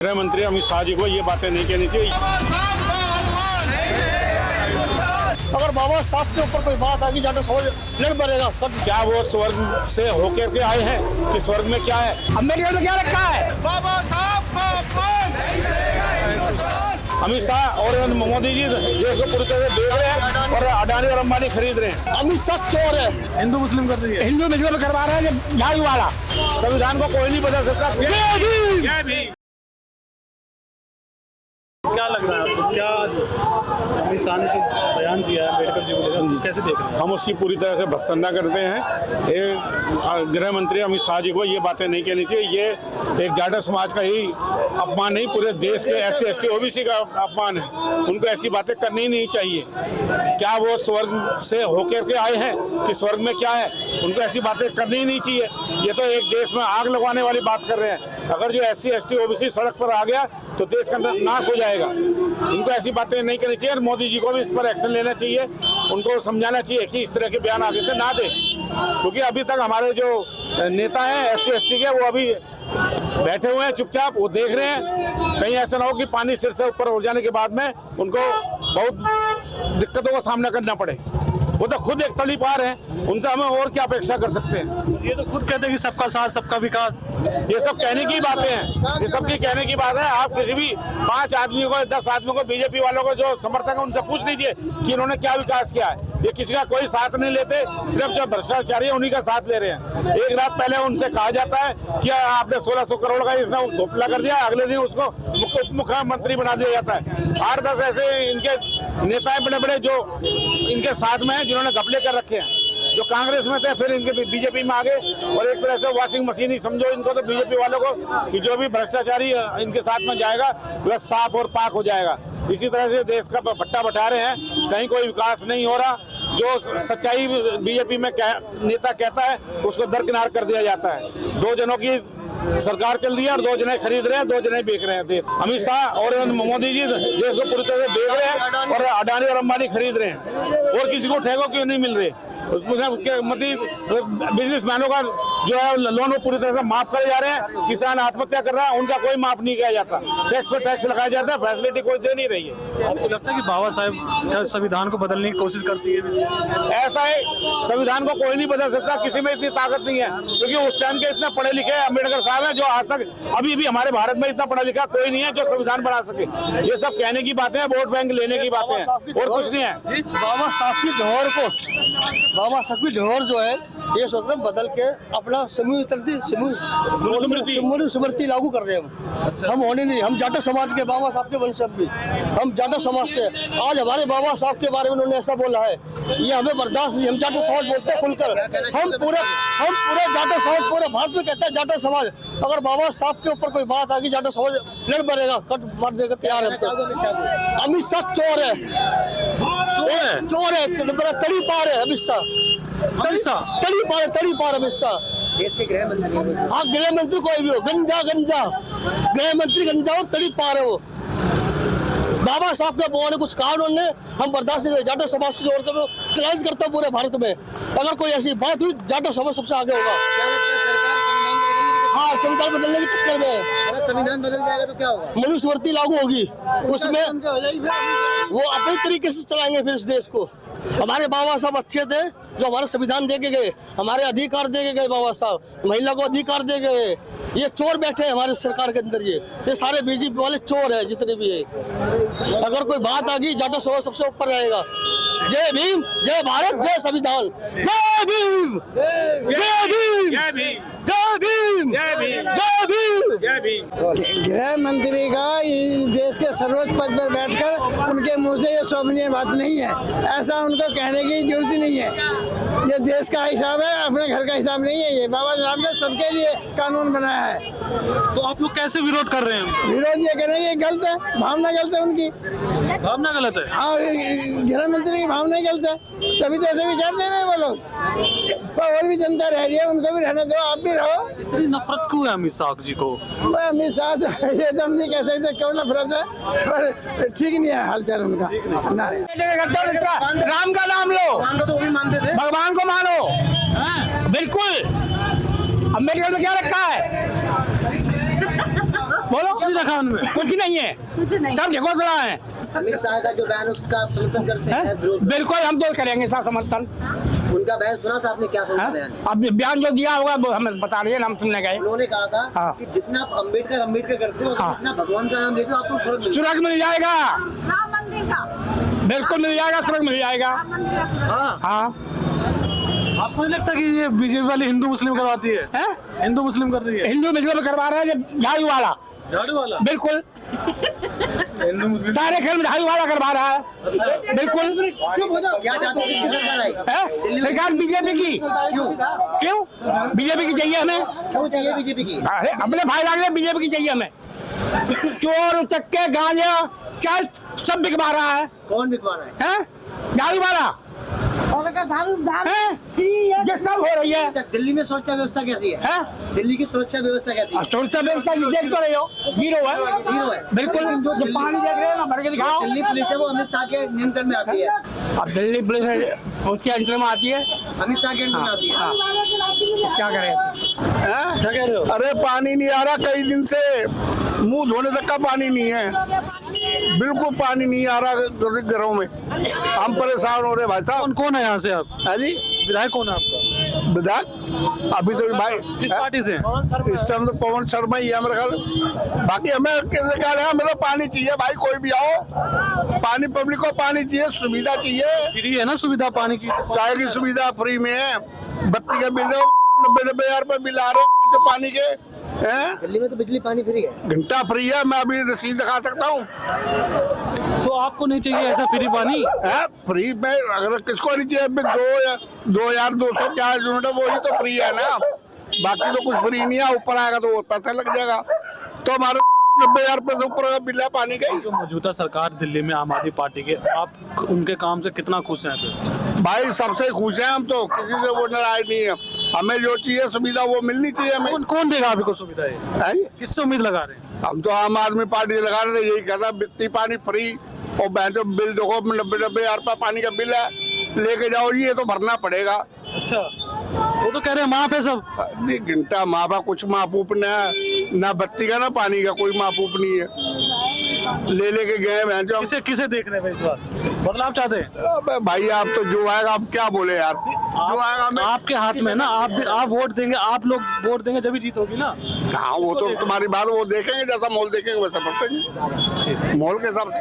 गृह मंत्री अमित शाह जी को ये बातें नहीं कहनी चाहिए। अगर बाबा साहब के ऊपर कोई बात आएगी जाकर समझ लड़ पड़ेगा। क्या वो स्वर्ग से होकर के आए हैं कि स्वर्ग में क्या है? अम्बेडकर ने क्या रखा है? बाबा साहब अमित शाह और मोदी जी देश को पूरी तरह से देख रहे हैं और अडानी और अंबानी खरीद रहे हैं। अमित शाह चोर है, हिंदू मुस्लिम कर रही है, हिंदू मुस्लिम करवा रहे हैं झाड़ू वाला। संविधान को कोई नहीं बदल सकता। क्या लग रहा है आपको? क्या अमित शाह ने जो बयान दिया है अम्बेडकर जी को लेकर, कैसे देख रहे हैं? हम उसकी पूरी तरह से भत्सना करते हैं। गृह मंत्री अमित शाह जी को ये बातें नहीं कहनी चाहिए। ये एक जाट समाज का ही अपमान नहीं, पूरे देश के SC ST OBC का अपमान है। उनको ऐसी बातें करनी ही नहीं चाहिए। क्या वो स्वर्ग से होकर के आए हैं कि स्वर्ग में क्या है? उनको ऐसी बातें करनी ही नहीं चाहिए। ये तो एक देश में आग लगवाने वाली बात कर रहे हैं। अगर जो SC ST OBC सड़क पर आ गया तो देश का नाश हो जाएगा। इनको ऐसी बातें नहीं करनी चाहिए और मोदी जी को भी इस पर एक्शन लेना चाहिए। उनको समझाना चाहिए कि इस तरह के बयान आगे से ना दें, क्योंकि अभी तक हमारे जो नेता हैं SC ST के, वो अभी बैठे हुए हैं चुपचाप, वो देख रहे हैं। कहीं ऐसा ना हो कि पानी सिर से ऊपर उड़ जाने के बाद में उनको बहुत दिक्कतों का सामना करना पड़े। वो तो खुद एक तली पार है, उनसे हमें और क्या अपेक्षा कर सकते हैं? ये तो खुद कहते हैं कि सबका साथ सबका विकास। ये सब कहने की बातें हैं, ये सब की कहने की बात है। आप किसी भी 5 आदमी को 10 आदमी को, बीजेपी वालों को जो समर्थक है उनसे पूछ लीजिए कि इन्होंने क्या विकास किया है। ये किसी का कोई साथ नहीं लेते, सिर्फ जो भ्रष्टाचारी है उन्हीं का साथ ले रहे हैं। एक रात पहले उनसे कहा जाता है कि आपने 1600 करोड़ का इसने घोटाला कर दिया, अगले दिन उसको उप मुख्यमंत्री बना दिया जाता है। 8-10 ऐसे इनके नेताएं बड़े बड़े जो इनके साथ में हैं, जिन्होंने घपले कर रखे हैं, जो कांग्रेस में थे फिर इनके बीजेपी में आ गए। और एक तरह से वॉशिंग मशीन ही समझो इनको तो, बीजेपी वालों को, कि जो भी भ्रष्टाचारी इनके साथ में जाएगा वह साफ और पाक हो जाएगा। इसी तरह से देश का भट्टा बटा रहे हैं। कहीं कोई विकास नहीं हो रहा। जो सच्चाई बीजेपी में नेता कहता है उसको दरकिनार कर दिया जाता है। 2 जनों की सरकार चल रही है और 2 जने खरीद रहे हैं, 2 जने बेच रहे हैं देश। अमित शाह और मोदी जी देश को पूरी तरह से देख रहे हैं और अडानी और अंबानी खरीद रहे हैं। और किसी को ठेकों क्यों नहीं मिल रहे? बिजनेसमैनों का जो है लोन वो पूरी तरह से माफ करे जा रहे हैं। किसान आत्महत्या कर रहा है, उनका कोई माफ नहीं किया जाता। टैक्स पे टैक्स लगाया जाता है, फैसिलिटी कोई दे नहीं रही है। आपको लगता है कि बाबा साहब संविधान को बदलने की कोशिश करती है? ऐसा है, संविधान को कोई नहीं बदल सकता, किसी में इतनी ताकत नहीं है, क्योंकि उस टाइम के इतने पढ़े लिखे अम्बेडकर साहब हैं जो आज तक अभी भी हमारे भारत में इतना पढ़ा लिखा कोई नहीं है जो संविधान बना सके। ये सब कहने की बातें हैं, वोट बैंक लेने की बातें हैं, और कुछ नहीं है। बाबा साहब की धरोहर को, बाबा साहब की धरोहर जो है, ये सोच रहे हैं बदल के अपना स्मृति लागू कर रहे हैं। हम होने नहीं, हम जाटा समाज के, बाबा साहब के वंशज भी, हम जाटा समाज से। आज हमारे बाबा साहब के बारे में उन्होंने ऐसा बोला है, ये हमें बर्दाश्त नहीं। हम जाटा समाज बोलते हैं खुलकर, हम पूरे जाटा समाज पूरे भारत में कहते हैं जाटा समाज। अगर बाबा साहब के ऊपर कोई बात आएगी जाटा समाज लड़ पड़ेगा, कट मारने का तैयार है। अमित शाह चोर है, चोर है, तड़ी पार है अमित शाह, तड़ी पार अमित शाह। देश के गृह मंत्री, हाँ गृह मंत्री कोई भी हो, गंजा गृह मंत्री गंजा और तड़ी पार है वो। बाबा साहब के बोले कुछ कहा उन्होंने, हम बर्दाश्त नहीं। जाटा समाज की ओर से चैलेंज करता हूँ पूरे भारत में, अगर कोई ऐसी बात हुई जाटा समाज सबसे आगे होगा। हाँ, संविधान बदलने के चक्कर में, अगर संविधान बदल जाएगा तो क्या होगा? मनुस्मृति लागू होगी, उसमें वो अपने तरीके से चलाएंगे फिर इस देश को। हमारे बाबा साहब अच्छे थे जो हमारे संविधान दे के गए, हमारे अधिकार दे के गए बाबा साहब, महिला को अधिकार दे गए। ये चोर बैठे हैं हमारे सरकार के अंदर, ये सारे बीजेपी वाले चोर है जितने भी है। अगर कोई बात आ गई जाटा समाज सबसे ऊपर रहेगा। जय भीम, जय भारत, जय संविधान। जय भीम, जय भीम, जय भीम, जय भीम, जय भीम, जय भीम, जय भीम। गृह मंत्री का इस देश के सर्वोच्च पद पर बैठकर उनके मुंह से ये शोभनीय बात नहीं है। ऐसा उनको कहने की जरूरत नहीं है। ये देश का हिसाब है, अपने घर का हिसाब नहीं है। ये बाबा साहब ने सबके लिए कानून बनाया है। तो आप लोग कैसे विरोध कर रहे हैं? विरोध ये कर रहे हैं, ये गलत है, भावना गलत है उनकी, भावना गलत है। हाँ, गृह मंत्री की भावना ही गलत है, तभी तो ऐसे विचार दे रहे हैं वो लोग। और भी जनता रह रही है, उनको भी रहने दो, आप भी रहो। इतनी नफरत क्यों है अमित शाह जी को? अमित शाह ये तो हम नहीं कह सकते क्यों नफरत है, पर ठीक नहीं है हालचाल उनका। राम का नाम लो, तो वो भी मानते थे, भगवान को मानो, बिल्कुल। अम्बेडकर ने क्या रखा है? बोलो कुछ नहीं रखा उनमें। कुछ नहीं है, सब ढकोसला है। अमित शाह का जो बयान उसका आप समर्थन करते हैं? विरोध? बिल्कुल हम तो करेंगे इसका समर्थन। उनका बयान सुना था आपने? क्या था उनका हाँ? बयान? अब बयान जो दिया होगा वो हमें बता रही है, हम सुनने गए। उन्होंने कहा था हाँ। कि जितना आप अम्बेडकर करते हो हाँ। जितना भगवान का नाम लेते हो आपको स्वर्ग मिलता सुरग मिल जाएगा, राम मंदिर का बिल्कुल मिल जाएगा, सुरग मिल जाएगा। राम मंदिर का सुरग। हाँ, हाँ आपको नहीं लगता कि ये बीजेपी वाली हिंदू मुस्लिम करवाती है? हैं? हिंदू मुस्लिम कर रही है, हिंदू मुस्लिम करवा रहे हैं ये झाड़ू वाला, झाड़ू वाला बिल्कुल हिंदू मुस्लिम। सारे खेल में झाड़ू वाला करवा रहा है, बिल्कुल। चुप हो जाओ। क्या चाहते हो? किसकी सरकार आई? हैं? सरकार बीजेपी की, क्यों बीजेपी की चाहिए हमें? क्यों चाहिए बीजेपी की? अरे अपने भाई लागे बीजेपी की चाहिए हमें। चोर चक्के गांजा चल सब बिकवा रहा है, कौन बिकवा रहा है? हैं? झाड़ू वाला और का दारू हैं? ये सब हो रही है, अच्छा, दिल्ली में सुरक्षा व्यवस्था कैसी है? हैं? दिल्ली की सुरक्षा व्यवस्था कैसी है? सुरक्षा व्यवस्था देख तो रहे हो, जीरो है, जीरो है। बिल्कुल। जो पानी देख रहे हो ना भर के दिखाओ। दिल्ली पुलिस है वो अमित शाह के नियंत्रण में आती है। अब दिल्ली पुलिस उसके अंतर में आती है, अमित शाह के नियंत्रण में आती है। हाँ। क्या करें? क्या कह रहे हो? अरे पानी नहीं आ रहा कई दिन से, मुंह धोने तक का पानी नहीं है, बिल्कुल पानी नहीं आ रहा घरों में। हम परेशान हो रहे भाई साहब। कौन है यहाँ से आप? है जी विधायक कौन है आपका? विधायक अभी तो भाई किस पार्टी से? इस टाइम तो पवन शर्मा ही है हमारे ख्याल। बाकी हमें क्या है, हमें तो पानी चाहिए भाई, कोई भी आओ पानी, पब्लिक को पानी चाहिए, सुविधा चाहिए। फ्री है ना सुविधा पानी की? चाय की सुविधा फ्री में है, बत्ती का बिल 90,000 बिल आ रहे हैं तो पानी के हैं। दिल्ली में तो बिजली पानी फ्री है। घंटा फ्री है, मैं अभी रसीद दिखा सकता हूँ। तो आपको नहीं चाहिए ऐसा फ्री पानी? है फ्री में, अगर किसको नहीं चाहिए, अभी 2,200 क्या यूनिट है वही तो फ्री है ना, बाकी तो कुछ फ्री नहीं है। ऊपर आएगा तो वो पैसा लग जाएगा, तो हमारे 90,000 रुपये से ऊपर का बिल है पानी का ही। जो मौजूदा सरकार दिल्ली में आम आदमी पार्टी के, आप उनके काम से कितना खुश हैं फिर? भाई सबसे खुश हैं हम तो, किसी से वो नाराज नहीं है। हमें जो चाहिए सुविधा वो मिलनी चाहिए हमें। कौन देगा आपको सुविधा है? है जी? किससे उम्मीद लगा रहे हैं? हम तो आम आदमी पार्टी से लगा रहे थे, यही कहता बिजली पानी फ्री, और बैंक बिल देखो 90,000 रुपये पानी का बिल है, लेके जाओ ये तो भरना पड़ेगा। अच्छा, वो तो कह रहे हैं माफ है सब। घंटा माफा कुछ माफूफ न ना बत्ती का ना पानी का कोई माफूफ नहीं है, ले लेके गए हैं जो। किसे देख रहे हैं इस बार? बदलाव चाहते हैं? अबे भाई आप तो जो आएगा, आप क्या बोले यार, जो आएगा हमें। आपके हाथ में ना, आप वोट देंगे, आप लोग वोट देंगे जब ही जीत होगी ना। हाँ वो तो तुम्हारी बात, वो देखेंगे जैसा मॉल देखेंगे वैसा पड़तेंगे, मॉल के हिसाब से।